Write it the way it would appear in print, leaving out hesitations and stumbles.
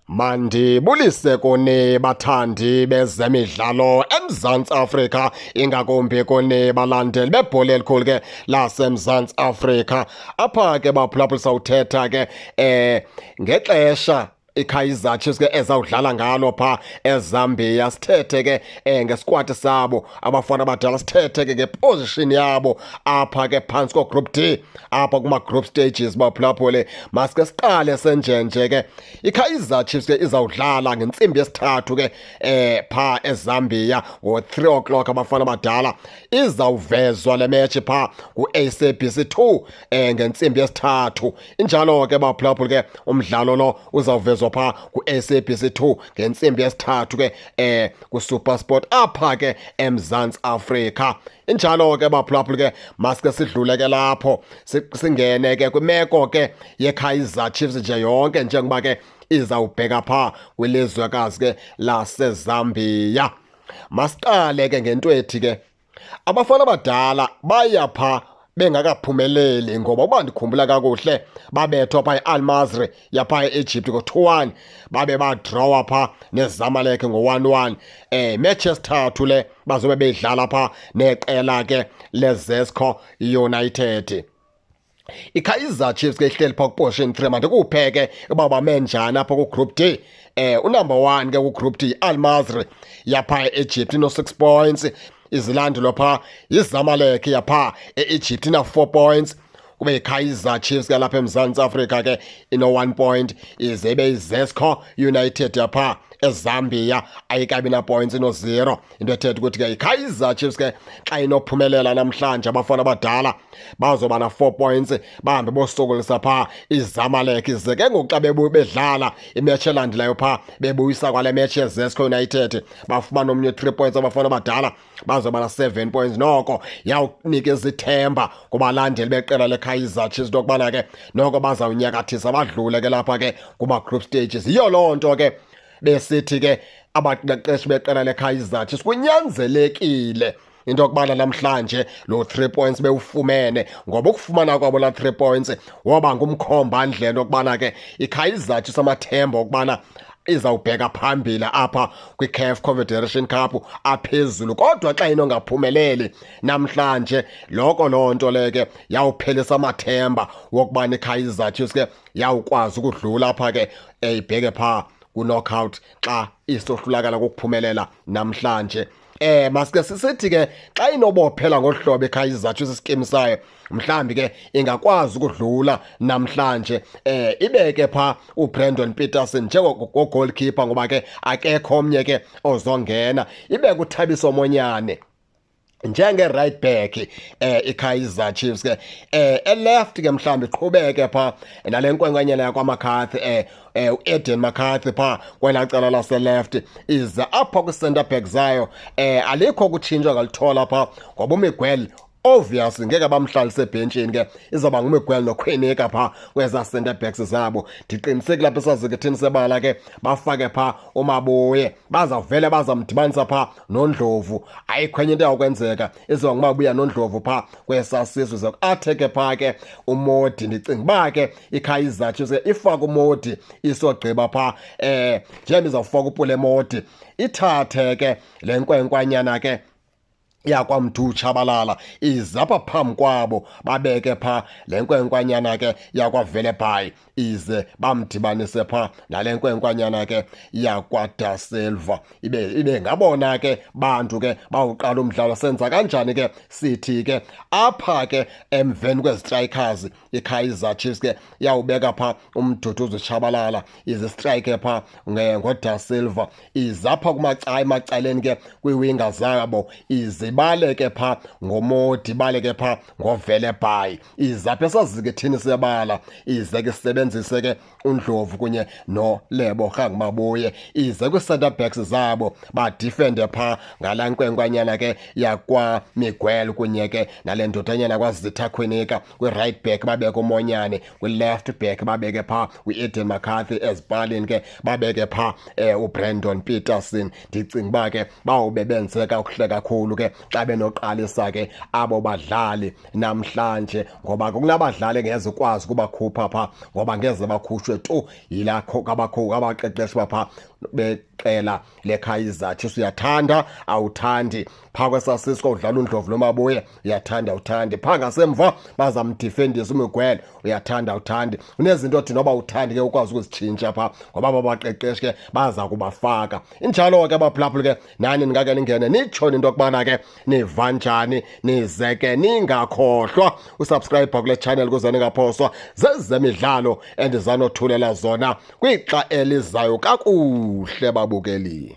Mandibulise kuni bathandi bezemidlalo eMzantsi Afrika, ingakumbi kuni balandeli bebhola elikhulu ke laseMzantsi Afrika. Apha ke baphulaphula sawuthetha ke ngexesha iKaizer Chiefs ke ezawudlala ngalo pha eZambia. Sithethe ke ngesquad sabo abafana abadala, sithethe ke ngeposition yabo apha ke phantsi ko-Group D apha kuma-group stages baphulaphule. Maske siqale senjenje ke iKaizer Chiefs ke izawudlala ngentsimbi yesithathu ke pha eZambia ngo-3 o'clock abafana abadala. Izawuvezwa le match pha ku-SABC 2 ngentsimbi yesithathu. Injalo ke baphulaphule ke umdlalo lo uzawuvezwa pha ku-SABC 2 ngentsimbi yesithathu ke ku-SuperSport apha ke eMzantsi Afrika. Injalo ke baphulaphula ke maske sidlule ke lapho singene ke kwimeko ke yeKaizer Chiefs nje yonke njengoba ke izawubheka pha kwilizwekazi ke laseZambia. Masiqale ke ngentwethi ke abafana abadala baya pha bengakaphumeleli, ngoba uba ndikhumbula kakuhle babethwa pha i-Al Masry yapha e-Egypt ngo-2-1, babe badrawa pha neZamalek ngo-1-1. Match yesithathu le bazobe beyidlala pha neqela ke leZesco United. iKaizer Chiefs ke ihleli pha kuposition 3. Manje kupheke uba bame njani apha ku-Group D. Unumber 1 ke ku-Group D i-Al Masry yapha e-Egypt no-6 points. Izilandulwa pha yiZamalek yapha e-Egypt ina-4 points. Kube iKaizer Chiefs ke lapha eMzantsi Afrika ke ino-1 point. Ize ibe iZesco United yapha eZambia ayikabi na points ino-0. Into ethetha ukuthi ke iKaizer Chiefs ke xa inophumelela namhlanje abafana abadala bazoba na-4 points, bahambe bosokolisa pha iZamalek. Ize ke ngoku xa bedlala imatch elandelayo pha bebuyisa kwale match yeZesco United bafumana omnye 3 points abafana abadala bazoba na-7 points. Noko yawunikeza ithemba kubalandeli beqela leKaizer Chiefs lokubana ke noko bazawunyakathisa badlule ke lapha ke kuma-group stages. Yiyo loo nto ke besithi ke abaqeqeshi beqela leKaizer Chiefs kunyanzelekile into yokubana namhlanje lo 3 points bewufumene, ngoba ukufumana kwabo la 3 points woba ngumkhomba ndlela yokubana ke iKaizer Chiefs amathemba okubana izawubheka phambili apha kwi-CAF Confederation Cup aphezulu. Kodwa xa inongaphumeleli namhlanje loo nto le ke yawuphelisa amathemba wokubana iKaizer Chiefs ke yawukwazi ukudlula apha ke ibheke pha ku-knockout xa isohlulakala kokuphumelela namhlanje. Maske sisithi ke xa inobophela ngohlobo iKaizer Chiefs iskimi sayo mhlambi ke ingakwazi ukudlula namhlanje. Ibeke pha uBrandon Peterson njengoko-goalkeeper, ngoba ke akekho omnye ke ozongena. Ibeke uThabiso Monyane njenge-right back iKaizer Chiefs ke eleft ke mhlambi iqhubeke pha nale nkwenkwenyana yakwaMcCarthy u-Eden McCarthy pha kwela cala lase-left. Ize apha kwi-center back zayo alikho kutshintshwa ngalithola pha, ngoba uMiguel obvious ngeke bamhlalise ebhentshini ke izawuba nguMiguel noQuinica pha kweza center backs zabo. Ndiqiniseke lapha esazikithini sebala ke bafake pha uMabuye, bazawuvele bazamdibanisa pha noNdlovu. Ayikho enye into yakwenzeka izoba nguMabuya noNdlovu pha kwesasizwe zokuathe ke pha ke uModi. Ndicinga uba ke iKaizer Chiefs ke ifake uModi isogqiba pha njengoba izawufaka uPule Modi, ithathe ke le nkwenkwanyana ke yakwamntu Tshabalala izapha phambi kwabo babeke pha le nkwenkwanyana ke yakwavele Bhayi, ize bamdibanise pha nale nkwenkwanyana ke yakwaDa Silva. Ibe ngabona ke bantu ke bawuqala umdlalo. Senza kanjani ke sithi ke apha ke emveni kwezistrikers iKaizer Chiefs ke yawubeka pha uMduduzi Tshabalala, ize strike pha ngoDa Silva, izapha emacaleni ke kwiwinga zabo, ize baleke pha ngoModi, baleke pha ngovele Bhayi, izapha esazikithini sebala, ize ke sebenzise ke uNdlovu kunye noLebo Mabuye, ize kwi-center backs zabo badifende pha ngala nkwenkwanyana ke yakwaMiguel kunye ke nale ndodanyana kwaZitha Quinnica. Kwi-right back babeke uMonyane, kwi-left back babeke pha u-Eden McCarthy, ezipalini ke babeke pha uBrandon Peterson. Ndicinga uba ke bawube benze kakuhle kakhulu ke xa benoqalisa ke abo badlali namhlanje, ngoba kunabadlali ngeze ukwazi ukubakhupha pha ngoba ngeze bakhushwe tu yilakho abaqeqeshi bapha beqela leKaizer Chiefs. Uyathanda awuthandi, phaa kwesasisiko udlala uNdlovu Lomabuye, uyathanda awuthandi, phaa ngasemva bazamdifendisa uMiguel, uyathanda awuthandi. Unezinto othi noba uthandi ke ukwazi ukuzitshintsha phaa ngoba babaqeqeshi ke baza kubafaka. Injalo ke baphulaphuli ke nani ningake ningene nitshone into yokubana ke niva njani, nize ke ningakhohlwa usubscribe kule channel kuze ningaphoswa zezemidlalo endizanothulela zona kwixa elizayo kakuhle babukeli.